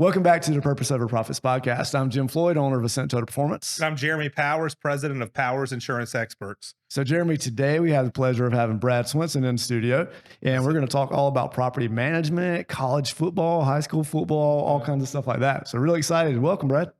Welcome back to the Purpose Over Profits podcast. I'm Jim Floyd, owner of Ascent Total Performance. And I'm Jeremy Powers, president of Powers Insurance Experts. So, Jeremy, today we have the pleasure of having Brad Swensen in the studio, and we're going to talk all about property management, college football, high school football, all kinds of stuff like that. So, really excited. Welcome, Brad.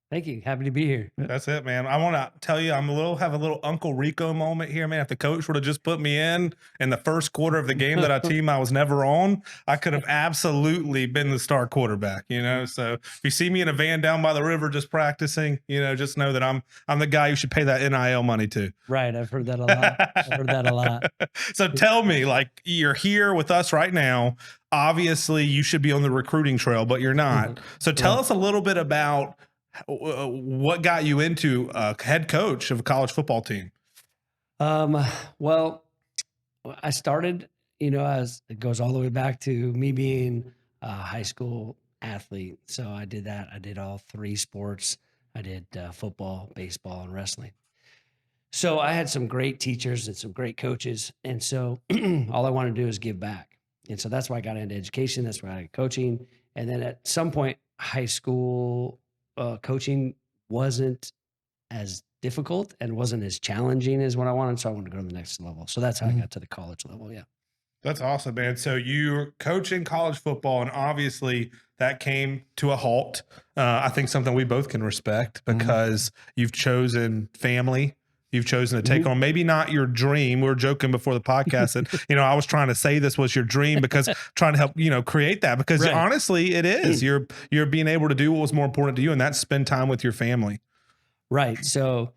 Thank you. Happy to be here. That's it, man. I want to tell you, have a little Uncle Rico moment here, man. If the coach would have just put me in the first quarter of the game that I was never on, I could have absolutely been the star quarterback, So if you see me in a van down by the river just practicing, just know that I'm the guy you should pay that NIL money to. Right. I've heard that a lot. So tell me, like, you're here with us right now. Obviously, you should be on the recruiting trail, but you're not. So tell us a little bit about what got you into head coach of a college football team? Well, I started, as it goes all the way back to me being a high school athlete. So I did that. I did all three sports. I did football, baseball, and wrestling. So I had some great teachers and some great coaches. And so all I wanted to do is give back. And so that's why I got into education. That's why I got coaching. And then at some point, high school coaching wasn't as difficult and wasn't as challenging as what I wanted. So I wanted to go to the next level. So that's how I got to the college level. Yeah. That's awesome, man. So you're coaching college football, and obviously that came to a halt. I think something we both can respect because you've chosen family. You've chosen to take on maybe not your dream. We were joking before the podcast that, I was trying to say this was your dream because trying to help, create that because honestly it is. You're being able to do what was more important to you, and that's spend time with your family. Right. So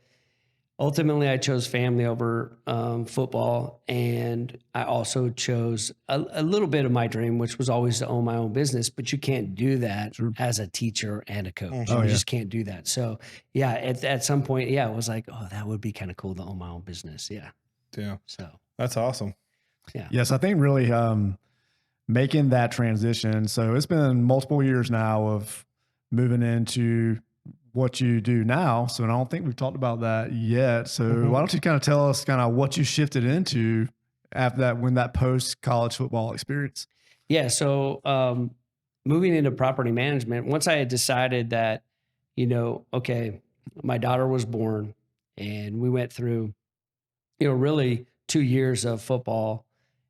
ultimately I chose family over football. And I also chose a little bit of my dream, which was always to own my own business, but you can't do that as a teacher and a coach. You just can't do that. So yeah, at some point, it was like, oh, that would be kind of cool to own my own business. Yeah. Yeah. So that's awesome. Yeah. Yes. I think really making that transition. So it's been multiple years now of moving into what you do now. So I don't think we've talked about that yet. So why don't you kind of tell us kind of what you shifted into after that, when that post college football experience? Yeah. So moving into property management, once I had decided that, okay, my daughter was born and we went through, really 2 years of football.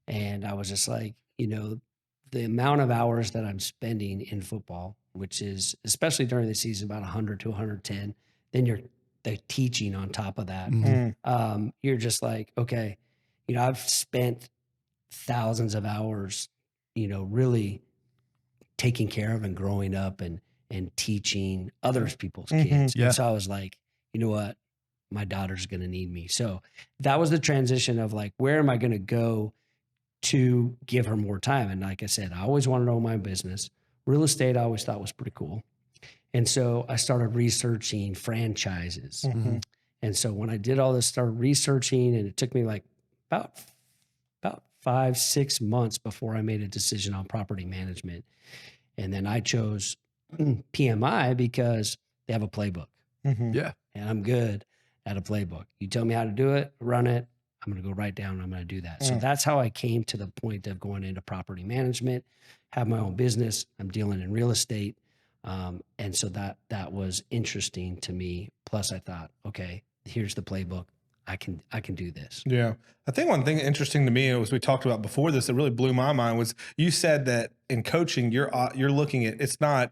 And I was just like, the amount of hours that I'm spending in football, which is especially during the season, about 100 to 110, then you're the teaching on top of that. You're just like, okay, I've spent thousands of hours, really taking care of and growing up and teaching other people's kids. Yeah. And so I was like, you know what? My daughter's going to need me. So that was the transition of like, where am I going to go to give her more time? And like I said, I always wanted to own my business. Real estate I always thought was pretty cool. And so I started researching franchises. And so when I did all this, started researching, and it took me like about 5-6 months before I made a decision on property management. And then I chose PMI because they have a playbook. Yeah. And I'm good at a playbook. You tell me how to do it, run it, I'm going to go right down and I'm going to do that. So that's how I came to the point of going into property management, have my own business. I'm dealing in real estate. And so that was interesting to me. Plus I thought, okay, here's the playbook. I can do this. Yeah. I think one thing interesting to me, as we talked about before this, that really blew my mind was you said that in coaching, you're looking at, it's not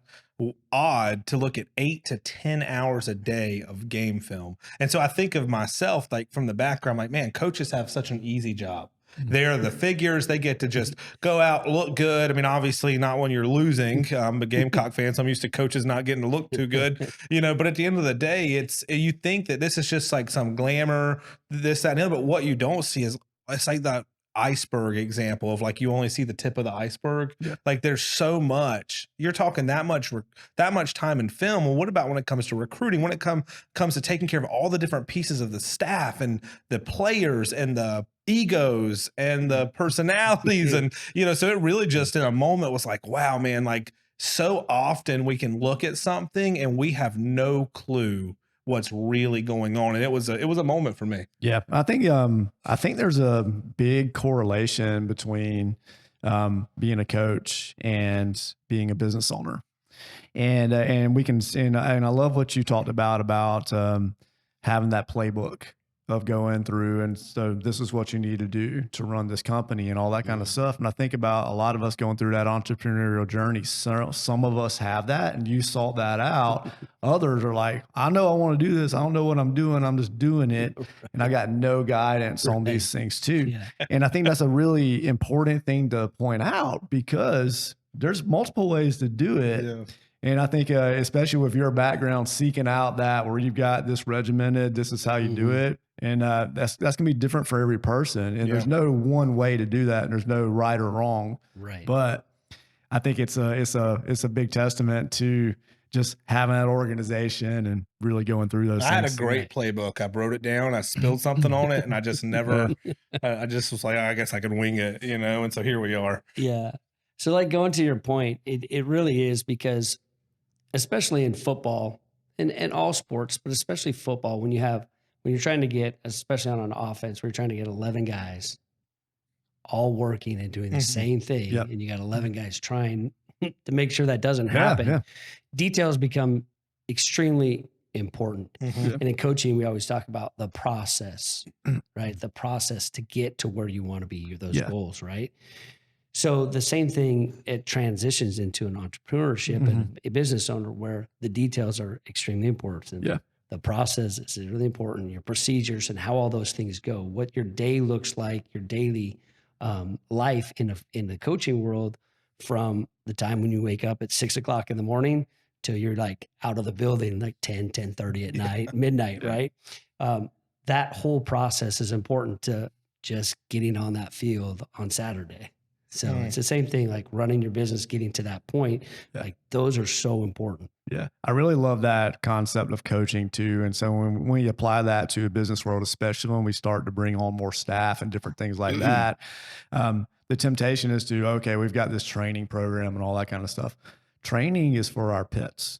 odd to look at 8 to 10 hours a day of game film. And so I think of myself, like from the background, like, man, coaches have such an easy job. They're the figures. They get to just go out, look good. I mean, obviously not when you're losing. I'm a Gamecock fan, so I'm used to coaches not getting to look too good, but at the end of the day, you think that this is just like some glamour, this, that, and the other, but what you don't see is, it's like that iceberg example of like, you only see the tip of the iceberg. Yeah. Like there's so much, you're talking that much time in film. Well, what about when it comes to recruiting, when it comes to taking care of all the different pieces of the staff and the players and the egos and the personalities and, so it really just in a moment was like, wow, man, like so often we can look at something and we have no clue what's really going on. And it was a moment for me. Yeah. I think there's a big correlation between being a coach and being a business owner. And we can, and I love what you talked about having that playbook of going through, and so this is what you need to do to run this company and all that kind of stuff. And I think about a lot of us going through that entrepreneurial journey. So some of us have that, and you sought that out. Others are like, I know I want to do this. I don't know what I'm doing. I'm just doing it, and I got no guidance on these things too. Yeah. And I think that's a really important thing to point out, because there's multiple ways to do it. Yeah. And I think, especially with your background, seeking out that where you've got this regimented, this is how you do it. And that's gonna be different for every person. And there's no one way to do that, and there's no right or wrong. Right. But I think it's a big testament to just having that organization and really going through those I things. had a great playbook. I wrote it down. I spilled something on it, and I just never. I just was like, I guess I could wing it, And so here we are. Yeah. So like going to your point, it really is, because especially in football and all sports, but especially football, when you're trying to get, especially on an offense, where you're trying to get 11 guys all working and doing the same thing, and you got 11 guys trying to make sure that doesn't happen. Details become extremely important. And in coaching, we always talk about the process, right? The process to get to where you want to be, those goals, right? So the same thing, it transitions into an entrepreneurship and a business owner, where the details are extremely important. The process is really important, your procedures and how all those things go, what your day looks like, your daily life in the coaching world, from the time when you wake up at 6 o'clock in the morning till you're like out of the building, like 10:30 at night, midnight, right? That whole process is important to just getting on that field on Saturday. So it's the same thing, like running your business, getting to that point, like those are so important. Yeah. I really love that concept of coaching too. And so when we apply that to a business world, especially when we start to bring on more staff and different things like that, the temptation is to, okay, we've got this training program and all that kind of stuff. Training is for our pets.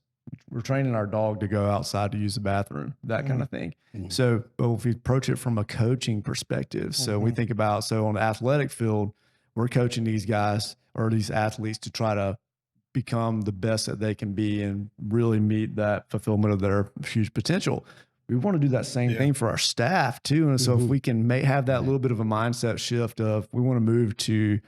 We're training our dog to go outside to use the bathroom, that kind of thing. So, but if we approach it from a coaching perspective, so we think about, so on the athletic field, we're coaching these guys or these athletes to try to become the best that they can be and really meet that fulfillment of their huge potential. We want to do that same thing for our staff too. And so if we can have that little bit of a mindset shift of, we want to move to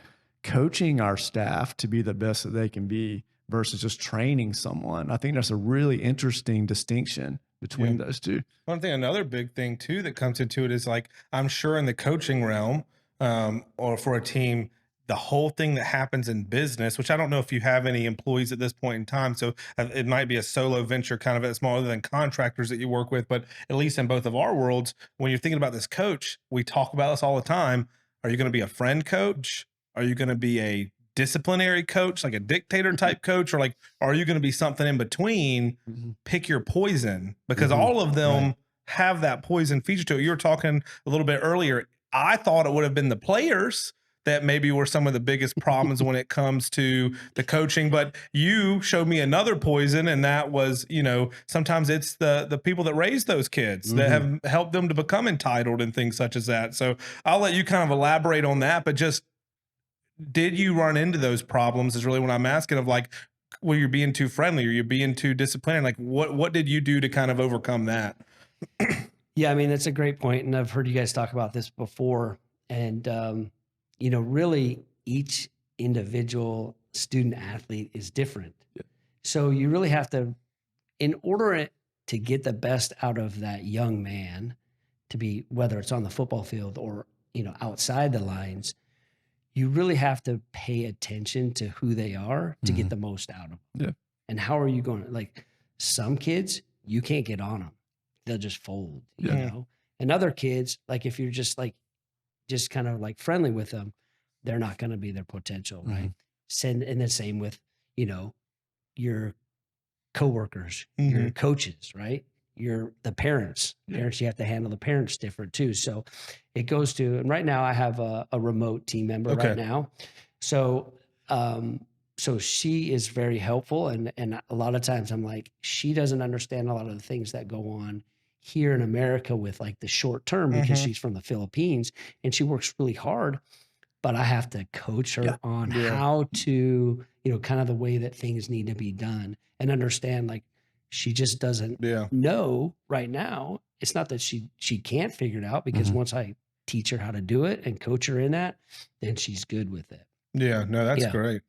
coaching our staff to be the best that they can be versus just training someone, I think that's a really interesting distinction between those two. One thing, another big thing too that comes into it is, like, I'm sure in the coaching realm, or for a team, the whole thing that happens in business, which I don't know if you have any employees at this point in time, so it might be a solo venture, kind of smaller than contractors that you work with, but at least in both of our worlds, when you're thinking about this coach, we talk about this all the time. Are you going to be a friend coach? Are you going to be a disciplinary coach, like a dictator type coach, or like, are you going to be something in between? Pick your poison, because all of them have that poison feature to it. You were talking a little bit earlier. I thought it would have been the players that maybe were some of the biggest problems when it comes to the coaching, but you showed me another poison, and that was, sometimes it's the people that raise those kids that have helped them to become entitled and things such as that. So I'll let you kind of elaborate on that, but just, did you run into those problems is really what I'm asking, of like, well, you're being too friendly or you're being too disciplined. Like what did you do to kind of overcome that? Yeah, I mean, that's a great point. And I've heard you guys talk about this before. And, really each individual student athlete is different. So you really have to, in order to get the best out of that young man, to be, whether it's on the football field or, outside the lines, you really have to pay attention to who they are to get the most out of them. And how are you going to, like, some kids, you can't get on them. They'll just fold, you know? And other kids, like, if you're just kind of like friendly with them, they're not going to be their potential, right? And the same with, your coworkers, your coaches, right? The parents. Parents, you have to handle the parents different too. So it goes to, and right now I have a remote team member right now. So, so she is very helpful. And a lot of times I'm like, she doesn't understand a lot of the things that go on here in America with like the short term, because she's from the Philippines and she works really hard. but I have to coach her Yeah. on Yeah. how to, kind of the way that things need to be done and understand, like, she just doesn't Yeah. know right now. It's not that she can't figure it out, because Mhm. once I teach her how to do it and coach her in that, then she's good with it. Yeah. No, that's Yeah. great.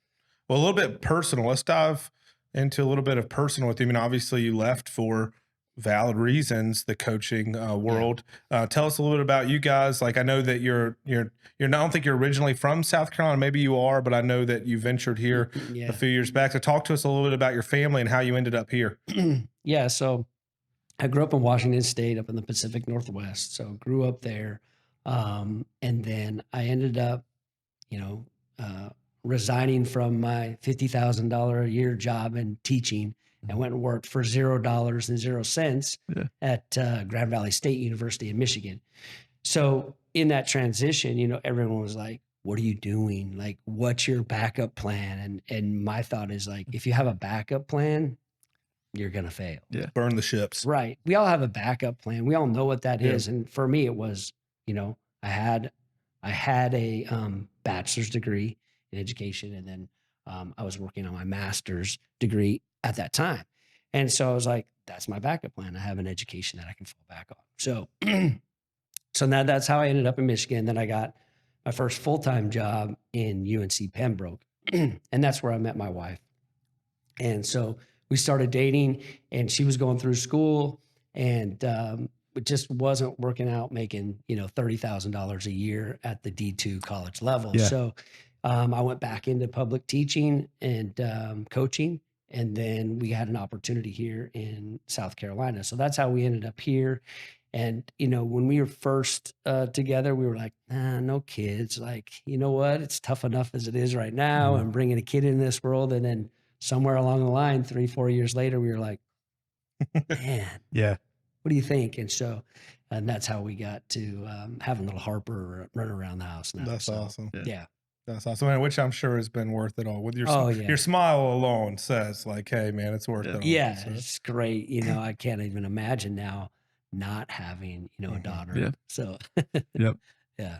Well, a little bit personal. Let's dive into a little bit of personal with you. I mean, obviously you left for valid reasons, the coaching world. Tell us a little bit about you guys. Like, I know that you're not, I don't think you're originally from South Carolina. Maybe you are, but I know that you ventured here a Yeah. few years back. So talk to us a little bit about your family and how you ended up here. Yeah. So I grew up in Washington State, up in the Pacific Northwest. So grew up there. And then I ended up, you know, resigning from my $50,000 a year job in teaching and went and worked for $0 Yeah. at Grand Valley State University in Michigan. So in that transition, everyone was like, what are you doing? Like, what's your backup plan? And my thought is, like, if you have a backup plan, you're going to fail. Yeah. Burn the ships. Right. We all have a backup plan. We all know what that Yeah. is. And for me, it was, I had a bachelor's degree in education, and then I was working on my master's degree at that time. And so I was like, that's my backup plan. I have an education that I can fall back on. So, so now that's how I ended up in Michigan. Then I got my first full-time job in UNC Pembroke. And that's where I met my wife. And so we started dating, and she was going through school, and it just wasn't working out, making, $30,000 a year at the D2 college level. Yeah. So I went back into public teaching and coaching. And then we had an opportunity here in South Carolina. So that's how we ended up here. And, when we were first together, we were like, no kids. Like, you know what? It's tough enough as it is right now. Mhm. And bringing a kid in this world. And then somewhere along the line, 3-4 years later, we were like, man, Yeah. what do you think? And that's how we got to having little Harper run around the house now. That's awesome. Yeah. That's awesome. And which I'm sure has been worth it all. With your Oh, yeah. your smile alone says, like, hey man, it's worth it all. Yeah, So, it's great. I can't even imagine now not having, a Mhm. daughter. Yeah. So, Yep. yeah.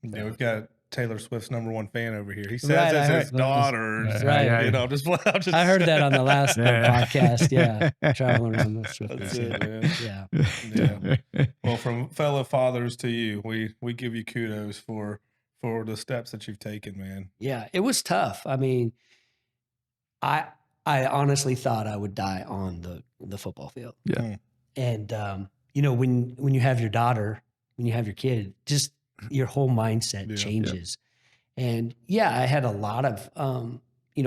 yeah, we've got Taylor Swift's #1 fan over here. He says Right, it's I his heard- daughter's. Right. Yeah. I'm just I heard that on the last Yeah. podcast. Yeah. Traveling around the Swift. That's it, man. Yeah. Yeah. Well, from fellow fathers to you, we give you kudos for the steps that you've taken, man. Yeah. It was tough. I mean, I honestly thought I would die on the football field. Yeah. And, when you have your daughter, when you have your kid, just your whole mindset Yeah. changes. And yeah, I had a lot of,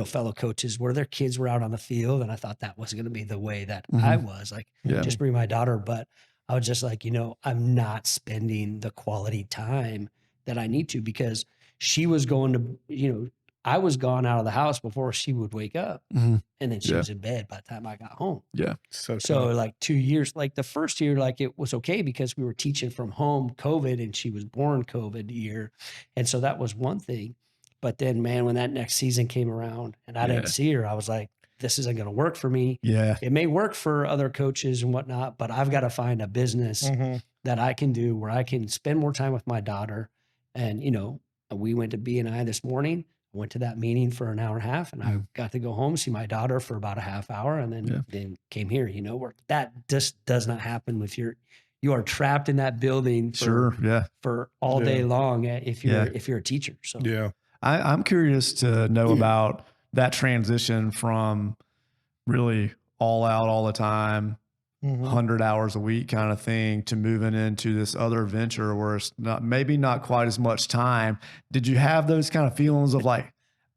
fellow coaches where their kids were out on the field, and I thought that was going to be the way that I was, like, Yeah. just bring my daughter. But I was just like, I'm not spending the quality time that I need to, because she was going to, I was gone out of the house before she would wake up, Mhm. and then she Yeah. was in bed by the time I got home. So So tough. like 2 years, like the first year, like it was okay because we were teaching from home COVID, and she was born COVID year. And so that was one thing. But then, man, when that next season came around and I Yeah. didn't see her, I was like, this isn't going to work for me. Yeah. It may work for other coaches and whatnot, but I've got to find a business Mhm. that I can do where I can spend more time with my daughter. And, we went to B&I this morning. Went to that meeting for an hour and a half, and I got to go home, see my daughter for about a half hour, and then came here, where that just does not happen with you are trapped in that building for all day Yeah. long if you're a teacher. So Yeah. I'm curious to know about that transition from really all out all the time, Mhm. 100 hours a week kind of thing, to moving into this other venture where it's maybe not quite as much time. Did you have those kind of feelings of like,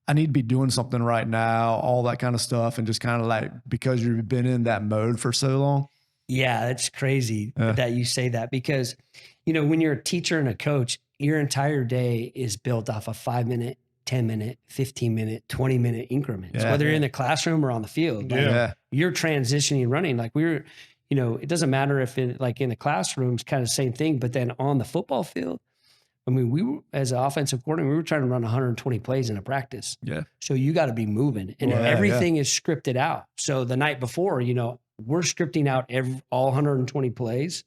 I need to be doing something right now, all that kind of stuff, and just kind of like, because you've been in that mode for so long? yeah, it's crazy Yeah. that you say that, because, when you're a teacher and a coach, your entire day is built off of 5-minute, 10-minute, 15-minute, 20-minute increments, Yeah. whether you're in the classroom or on the field. Like, Yeah. you're transitioning running. Like it doesn't matter if in the classrooms, kind of the same thing, but then on the football field, I mean, we were, as an offensive coordinator, we were trying to run 120 plays in a practice. Yeah. So you got to be moving, and Yeah, everything is scripted out. So the night before, we're scripting out all 120 plays,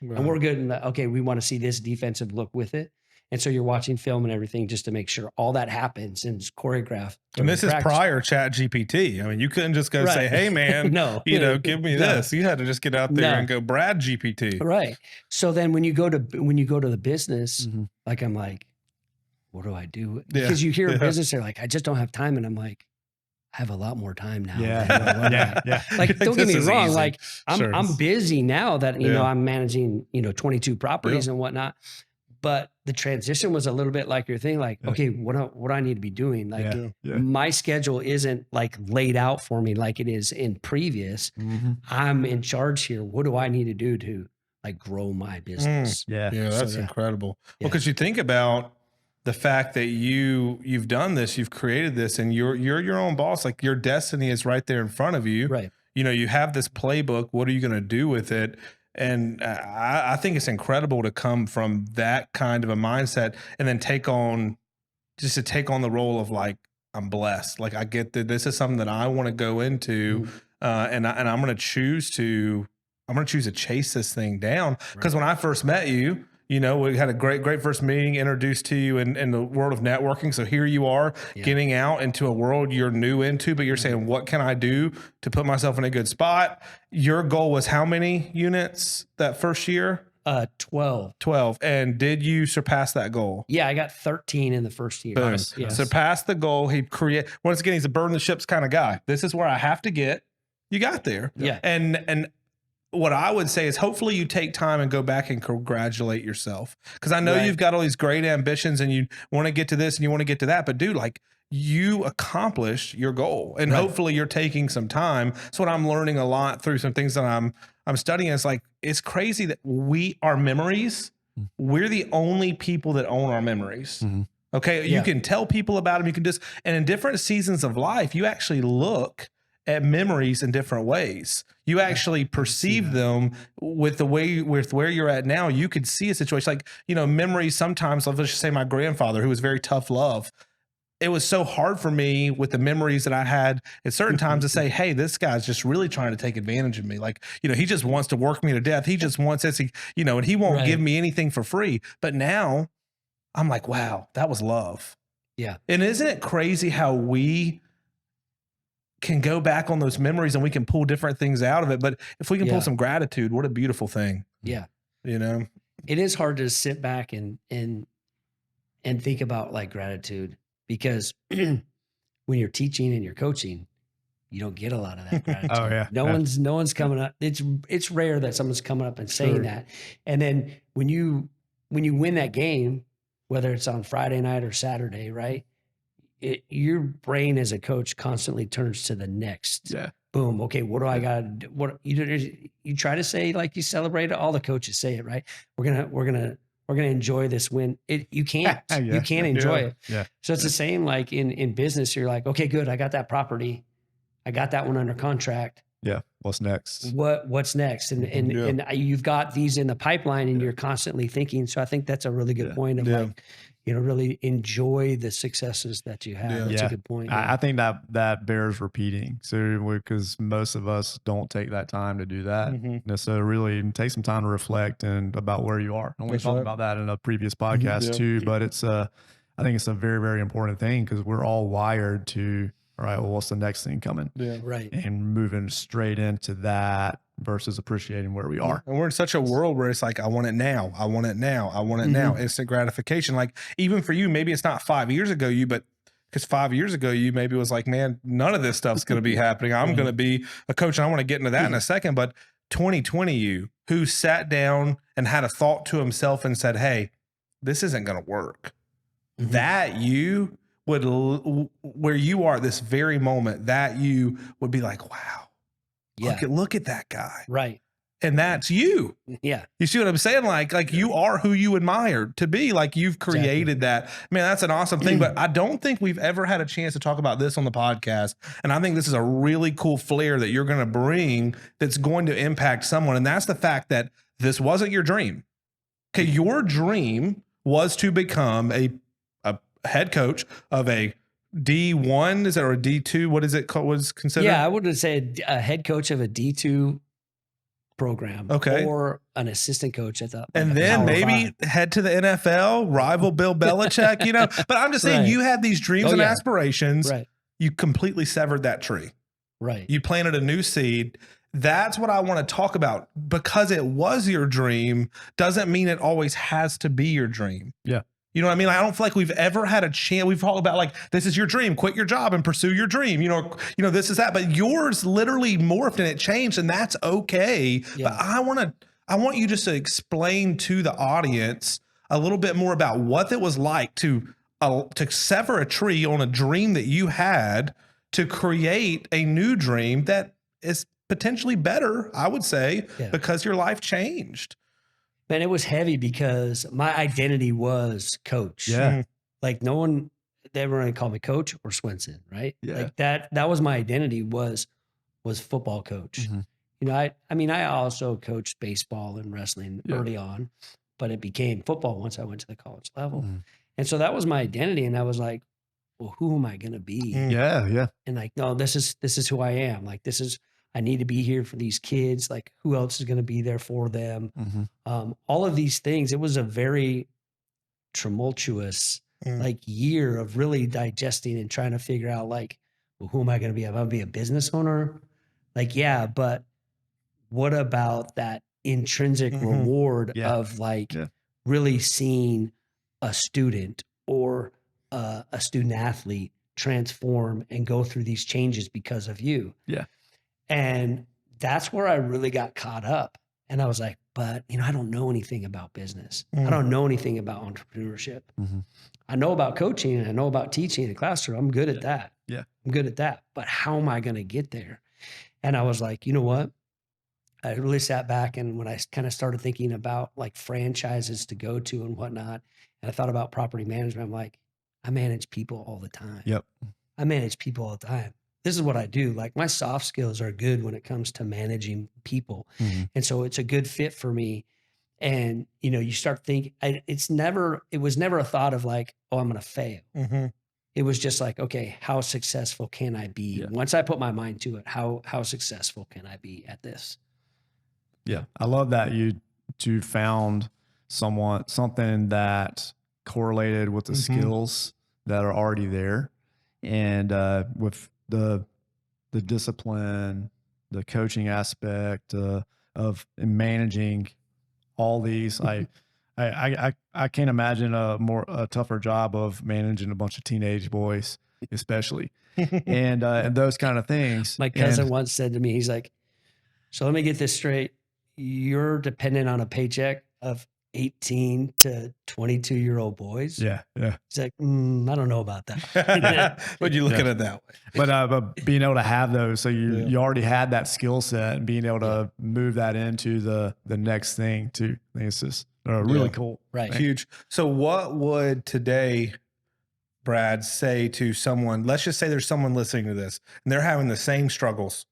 and we're good. Okay, we want to see this defensive look with it. And so you're watching film and everything just to make sure all that happens and it's choreographed. And this is practice. prior Chat GPT. I mean, you couldn't just go say, hey, man, No. give me this. You had to just get out there and go Brad GPT. Right. So then when you go to the business, like I'm like, what do I do? Because you hear a business, they're like, I just don't have time. And I'm like, I have a lot more time now. Yeah. Like, don't get me wrong. Easy. Like I'm busy now that, you know, I'm managing, 22 properties and whatnot, but the transition was a little bit like your thing. Like, okay, what do I need to be doing? Like my schedule isn't like laid out for me like it is in previous. I'm in charge here. What do I need to do to like grow my business? Yeah. That's incredible. Well, because you think about the fact that you've done this, you've created this, and you're your own boss. Like your destiny is right there in front of you. Right. You know, you have this playbook. What are you going to do with it? And I think it's incredible to come from that kind of a mindset and then take on the role of like, I'm blessed. Like I get that this is something that I want to go into, and I'm going to choose to chase this thing down. Because when I first met you, you know, we had a great first meeting, introduced to you in the world of networking. So here you are getting out into a world you're new into, but you're saying, what can I do to put myself in a good spot? Your goal was how many units that first year? 12. 12. And did you surpass that goal? Yeah, I got 13 in the first year. Boom. Yes. Surpassed the goal. Once again, he's a burn the ships kind of guy. This is where I have to get. You got there. Yeah. And what I would say is hopefully you take time and go back and congratulate yourself. Because I know you've got all these great ambitions and you want to get to this and you want to get to that. But dude, like you accomplished your goal and hopefully you're taking some time. So what I'm learning a lot through some things that I'm studying is like, it's crazy that our memories, we're the only people that own our memories. Okay. You can tell people about them. You can and in different seasons of life, you actually look at memories in different ways. You actually perceive them with where you're at now. You could see a situation like, memories sometimes, let's just say my grandfather, who was very tough love. It was so hard for me with the memories that I had at certain times to say, hey, this guy's just really trying to take advantage of me. Like, he just wants to work me to death. He just wants this, and he won't give me anything for free. But now I'm like, wow, that was love. Yeah. And isn't it crazy how we can go back on those memories and we can pull different things out of it. But if we can pull some gratitude, what a beautiful thing. Yeah. It is hard to sit back and think about like gratitude because when you're teaching and you're coaching, you don't get a lot of that gratitude. No one's coming up. It's rare that someone's coming up and saying that. And then when you win that game, whether it's on Friday night or Saturday, right? Your brain as a coach constantly turns to the next. Boom. Okay. What do I got to do? What you try to say, like you celebrate it. All the coaches say it, right? We're going to enjoy this win. You can't, you can't enjoy it. Yeah. So it's the same, like in business, you're like, okay, good. I got that property. I got that one under contract. Yeah. What's next? What's next? And you've got these in the pipeline and you're constantly thinking. So I think that's a really good point of like, really enjoy the successes that you have. That's a good point. I think that bears repeating. So because most of us don't take that time to do that. So really take some time to reflect and about where you are. And we talked about that in a previous podcast too, but I think it's a very, very important thing because we're all wired to, all right, well, what's the next thing coming? Yeah. Right. And moving straight into that versus appreciating where we are. And we're in such a world where it's like, I want it now. I want it now. I want it now. Instant gratification. Like even for you, maybe it's not 5 years ago, because 5 years ago, you maybe was like, man, none of this stuff's going to be happening. I'm going to be a coach. And I want to get into that in a second. But 2020, you who sat down and had a thought to himself and said, hey, this isn't going to work. That you would, where you are at this very moment, that you would be like, wow, look at that guy. Right. And that's you. Yeah. You see what I'm saying? Like you are who you admire to be. Like you've created that. Man, that's an awesome thing. But I don't think we've ever had a chance to talk about this on the podcast. And I think this is a really cool flair that you're going to bring that's going to impact someone. And that's the fact that this wasn't your dream. Okay. Your dream was to become a head coach of a D1, is it, or a D2? What is it called? Was considered? Yeah, I would say a head coach of a D2 program, Okay. or an assistant coach at the And a then Power maybe Five. head to the NFL, rival Bill Belichick, you know. But I'm just saying, Right. you had these dreams Oh, and yeah. aspirations. Right. You completely severed that tree. Right. You planted a new seed. That's what I want to talk about. Because it was your dream doesn't mean it always has to be your dream. Yeah. You know what I mean? I don't feel like we've ever had a chance. We've talked about like, this is your dream, quit your job and pursue your dream. You know, this is that, but yours literally morphed and it changed, and that's okay. Yeah. But I want you just to explain to the audience a little bit more about what it was like to sever a tree on a dream that you had to create a new dream that is potentially better, I would say, Yeah. because your life changed. Man, it was heavy because my identity was coach. Yeah. Like no one, everyone called me coach or Swensen, right? Yeah. Like that was my identity was football coach. Mhm. You know, I mean, I also coached baseball and wrestling Yeah. early on, but it became football once I went to the college level. Mhm. And so that was my identity. And I was like, well, who am I going to be? Yeah. Yeah. And like, no, this is who I am. Like, I need to be here for these kids. Like, who else is going to be there for them? Mhm. All of these things. It was a very tumultuous like year of really digesting and trying to figure out like, well, who am I going to be? Am I going to be a business owner? Like, yeah, but what about that intrinsic reward Yeah. of like Yeah. really seeing a student or a student athlete transform and go through these changes because of you? Yeah. And that's where I really got caught up. And I was like, but you know, I don't know anything about business. I don't know anything about entrepreneurship. Mhm. I know about coaching and I know about teaching in the classroom. I'm good at that. Yeah. I'm good at that. But how am I going to get there? And I was like, you know what? I really sat back, and when I kind of started thinking about like franchises to go to and whatnot, and I thought about property management, I'm like, I manage people all the time. Yep. I manage people all the time. This is what I do. Like my soft skills are good when it comes to managing people. Mhm. And so it's a good fit for me. And, you know, you start thinking, it was never a thought of like, oh, I'm going to fail. It was just like, okay, how successful can I be? Yeah. Once I put my mind to it, how successful can I be at this? Yeah. I love that you found something that correlated with the skills that are already there. And with the discipline, the coaching aspect of managing all these, I can't imagine a tougher job of managing a bunch of teenage boys, especially, and those kind of things. My cousin once said to me, he's like, so let me get this straight. You're dependent on a paycheck of 18 to 22-year-old boys. Yeah. Yeah. He's like, I don't know about that. But you look at it that way. But being able to have those, so you already had that skill set, and being able to move that into the next thing too. I think it's just really cool. Right. Huge. So what would today, Brad, say to someone? Let's just say there's someone listening to this and they're having the same struggles.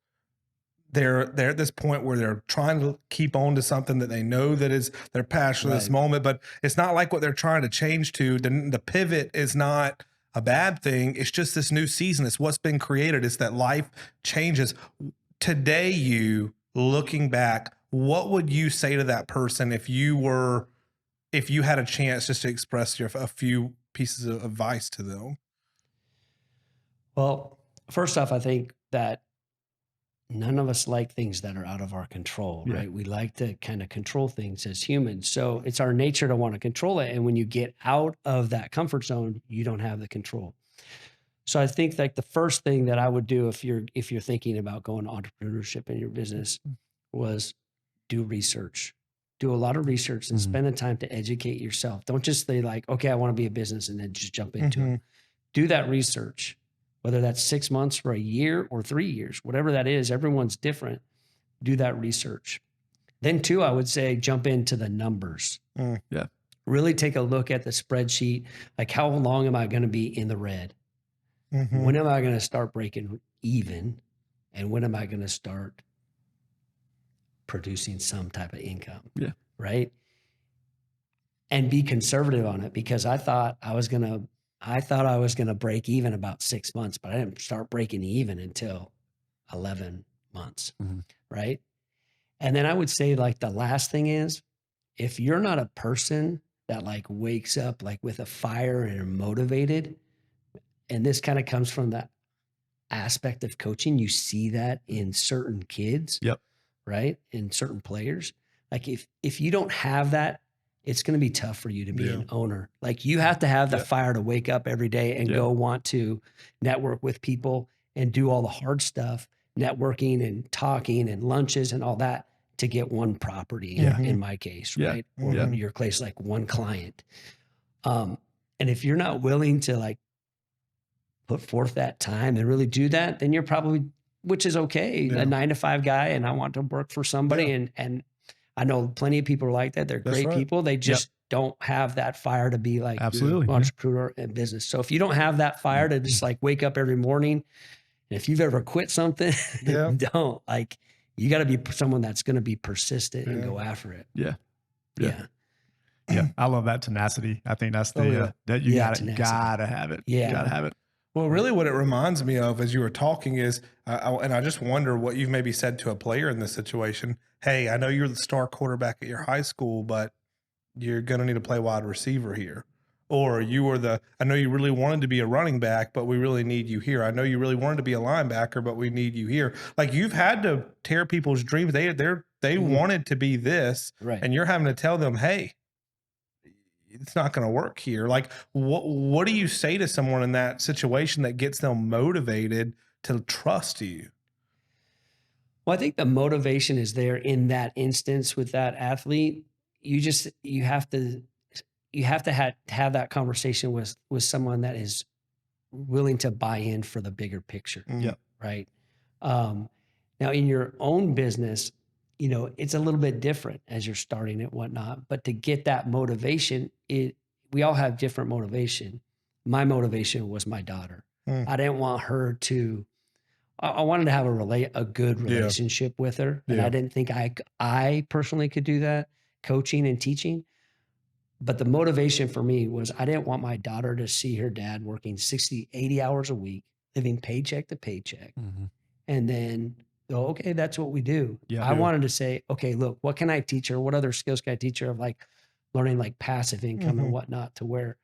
They're at this point where they're trying to keep on to something that they know that is their passion at this moment, but it's not like what they're trying to change to. The pivot is not a bad thing. It's just this new season. It's what's been created. It's that life changes. Today, you looking back, what would you say to that person if you had a chance just to express a few pieces of advice to them? Well, first off, I think that none of us like things that are out of our control, right? We like to kind of control things as humans. So it's our nature to want to control it. And when you get out of that comfort zone, you don't have the control. So I think like the first thing that I would do if you're thinking about going to entrepreneurship in your business was do research. Do a lot of research and spend the time to educate yourself. Don't just say like, okay, I want to be a business and then just jump into it. Do that research. Whether that's 6 months or a year or 3 years, whatever that is, everyone's different. Do that research. Then two, I would say jump into the numbers. Yeah. Really take a look at the spreadsheet. Like how long am I going to be in the red? When am I going to start breaking even? And when am I going to start producing some type of income? Yeah. Right. And be conservative on it, because I thought I was going to break even about 6 months, but I didn't start breaking even until 11 months. Right. And then I would say like the last thing is, if you're not a person that like wakes up like with a fire and are motivated, and this kind of comes from the aspect of coaching, you see that in certain kids, Yep. right? In certain players. Like if you don't have that, it's going to be tough for you to be an owner. Like you have to have the fire to wake up every day and go want to network with people and do all the hard stuff, networking and talking and lunches and all that to get one property in my case, right? Or in your case, like one client. And if you're not willing to like put forth that time and really do that, then you're probably, which is okay, a 9-to-5 guy, and I want to work for somebody. And I know plenty of people are like that. They're great people. They just don't have that fire to be like entrepreneur in business. So if you don't have that fire to just like wake up every morning, and if you've ever quit something, don't like, you got to be someone that's going to be persistent and go after it. Yeah. I love that tenacity. I think that's the, that you gotta have it. Yeah. You gotta have it. Well, really what it reminds me of as you were talking is, and I just wonder what you've maybe said to a player in this situation. Hey, I know you're the star quarterback at your high school, but you're going to need to play wide receiver here. Or you were I know you really wanted to be a running back, but we really need you here. I know you really wanted to be a linebacker, but we need you here. Like you've had to tear people's dreams. They wanted to be this, and you're having to tell them, hey, it's not going to work here. Like what do you say to someone in that situation that gets them motivated to trust you? Well, I think the motivation is there in that instance with that athlete. You have to have that conversation with someone that is willing to buy in for the bigger picture. Right. Now in your own business, it's a little bit different as you're starting it, whatnot, but to get that motivation, we all have different motivation. My motivation was my daughter. I didn't want her to, I wanted to have a good relationship with her. And I didn't think I personally could do that, coaching and teaching. But the motivation for me was I didn't want my daughter to see her dad working 60, 80 hours a week, living paycheck to paycheck. And then go, okay, that's what we do. I wanted to say, okay, look, what can I teach her? What other skills can I teach her of like learning like passive income and whatnot, to where,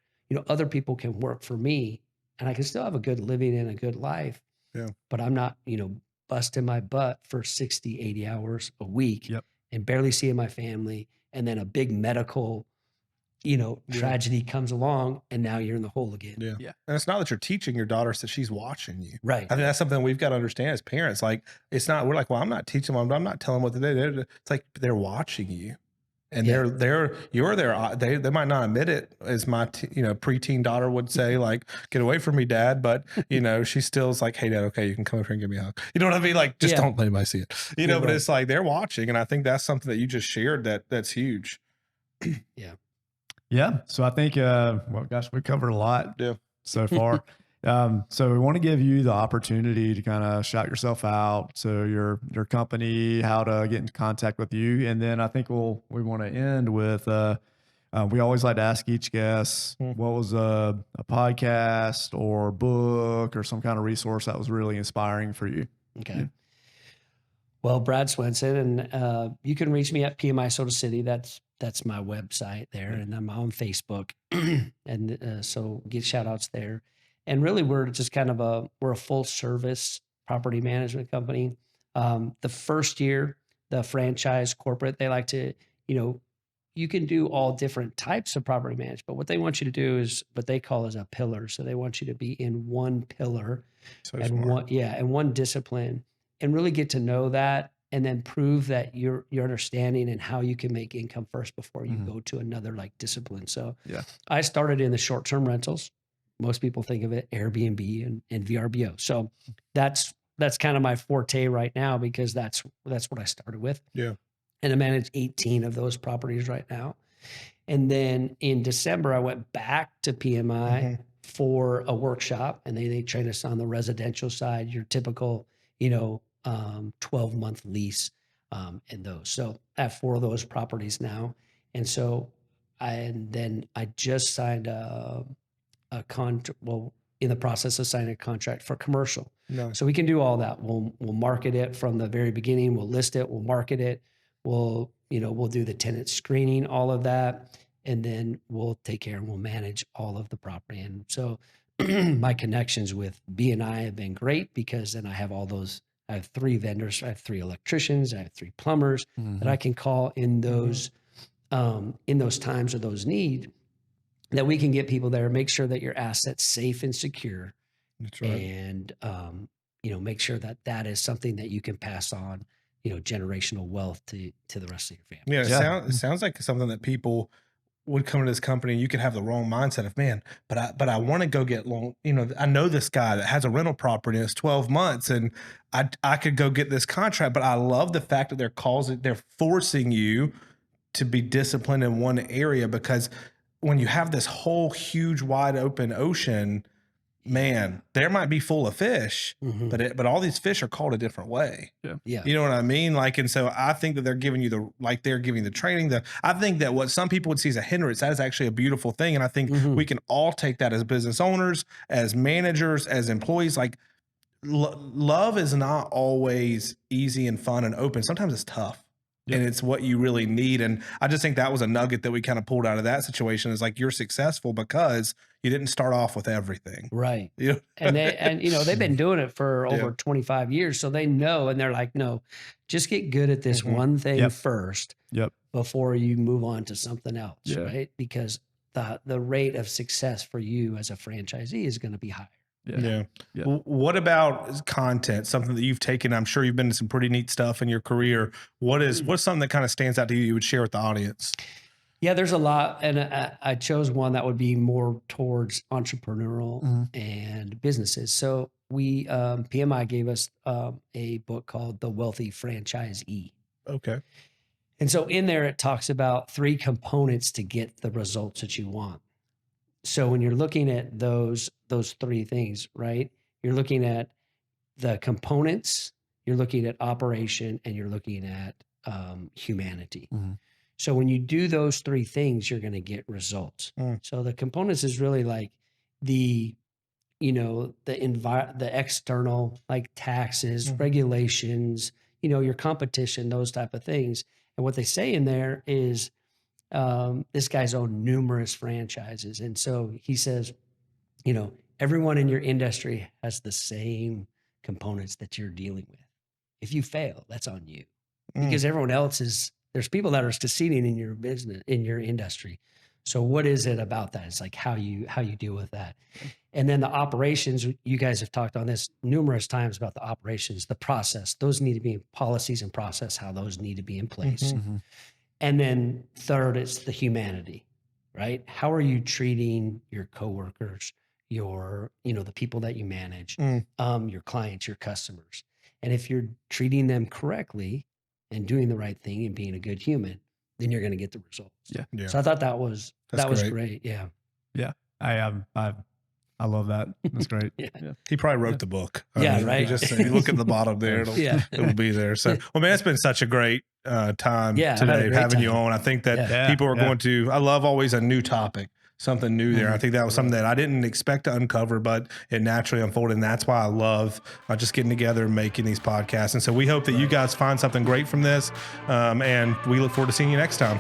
other people can work for me and I can still have a good living and a good life. But I'm not, busting my butt for 60, 80 hours a week and barely seeing my family. And then a big medical, tragedy comes along and now you're in the hole again. And it's not that you're teaching your daughter, so she's watching you. Right. I think that's something we've got to understand as parents. Like, it's not, we're like, well, I'm not teaching them. I'm not telling them what to do. It's like, they're watching you. And you're there. They might not admit it, as my preteen daughter would say, like, "Get away from me, Dad." But she still is like, "Hey, Dad, okay, you can come over here and give me a hug." You know what I mean? Like, just don't let anybody see it. But it's like they're watching, and I think that's something that you just shared that's huge. Yeah. So I think, well, gosh, we covered a lot so far. So we want to give you the opportunity to kind of shout yourself out. So your company, how to get in contact with you. And then I think we want to end with, we always like to ask each guest, what was a podcast or book or some kind of resource that was really inspiring for you? Okay. Well, Brad Swensen, and you can reach me at PMI Soda City. That's my website there, and I'm on Facebook. And so get shout outs there. And really, we're just kind of we're a full service property management company. The first year, the franchise corporate, they like to, you can do all different types of property management, but what they want you to do is what they call as a pillar. So they want you to be in one pillar and one discipline, and really get to know that, and then prove that your understanding and how you can make income first before you go to another like discipline. So I started in the short-term rentals. Most people think of it Airbnb and VRBO. So that's kind of my forte right now, because that's what I started with. And I manage 18 of those properties right now. And then in December, I went back to PMI for a workshop, and they train us on the residential side, your typical, 12-month lease and those. So I have 4 of those properties now. And so then I just signed in the process of signing a contract for commercial. So we can do all that. We'll market it from the very beginning. We'll list it. We'll market it. we'll do the tenant screening, all of that, and then we'll take care and we'll manage all of the property. And so my connections with B&I have been great, because then I have I have 3 vendors, I have 3 electricians, I have 3 plumbers that I can call in those times of those need, that we can get people there, make sure that your asset's safe and secure. That's right. And, make sure that that is something that you can pass on, generational wealth to the rest of your family. Yeah, it sounds like something that people would come to this company, and you could have the wrong mindset of, man, but I want to go get loan. I know this guy that has a rental property and it's 12 months, and I could go get this contract. But I love the fact that they're forcing you to be disciplined in one area, because when you have this whole huge wide open ocean, man, there might be full of fish, but all these fish are called a different way. Yeah. You know what I mean? And so I think that they're giving you the training. I think that what some people would see as a hindrance, that is actually a beautiful thing. And I think we can all take that as business owners, as managers, as employees. Love is not always easy and fun and open. Sometimes it's tough. And it's what you really need. And I just think that was a nugget that we kind of pulled out of that situation, is you're successful because you didn't start off with everything. Right. And they've been doing it for over 25 years. So they know, and they're like, no, just get good at this one thing first before you move on to something else. Right. Because the rate of success for you as a franchisee is going to be higher. Yeah. Well, what about content? Something that you've taken, I'm sure you've been to some pretty neat stuff in your career. What's something that kind of stands out to you would share with the audience? Yeah, there's a lot. And I chose one that would be more towards entrepreneurial and businesses. So PMI gave us a book called The Wealthy Franchisee. Okay. And so in there, it talks about 3 components to get the results that you want. So when you're looking at those 3 things, right, you're looking at the components, you're looking at operation, and you're looking at humanity. So when you do those 3 things, you're going to get results. So the components is really like the external, like taxes, regulations, your competition, those type of things. And what they say in there is, this guy's owned numerous franchises. And so he says, everyone in your industry has the same components that you're dealing with. If you fail, that's on you, because everyone else there's people that are succeeding in your business, in your industry. So what is it about that? It's like how you deal with that. And then the operations, you guys have talked on this numerous times about the operations, the process, those need to be policies and process, how those need to be in place. And then third, it's the humanity, right? How are you treating your coworkers, the people that you manage, your clients, your customers? And if you're treating them correctly and doing the right thing and being a good human, then you're going to get the results. Yeah. So I thought that was great. Yeah. Yeah. I love that. That's great. He probably wrote the book. Right. He just said, you look at the bottom there, it'll be there. So, well, man, it's been such a great time today having you on. I think that people are going to, I love always a new topic, something new there. I think that was something that I didn't expect to uncover, but it naturally unfolded. And that's why I love just getting together and making these podcasts. And so we hope that you guys find something great from this. And we look forward to seeing you next time.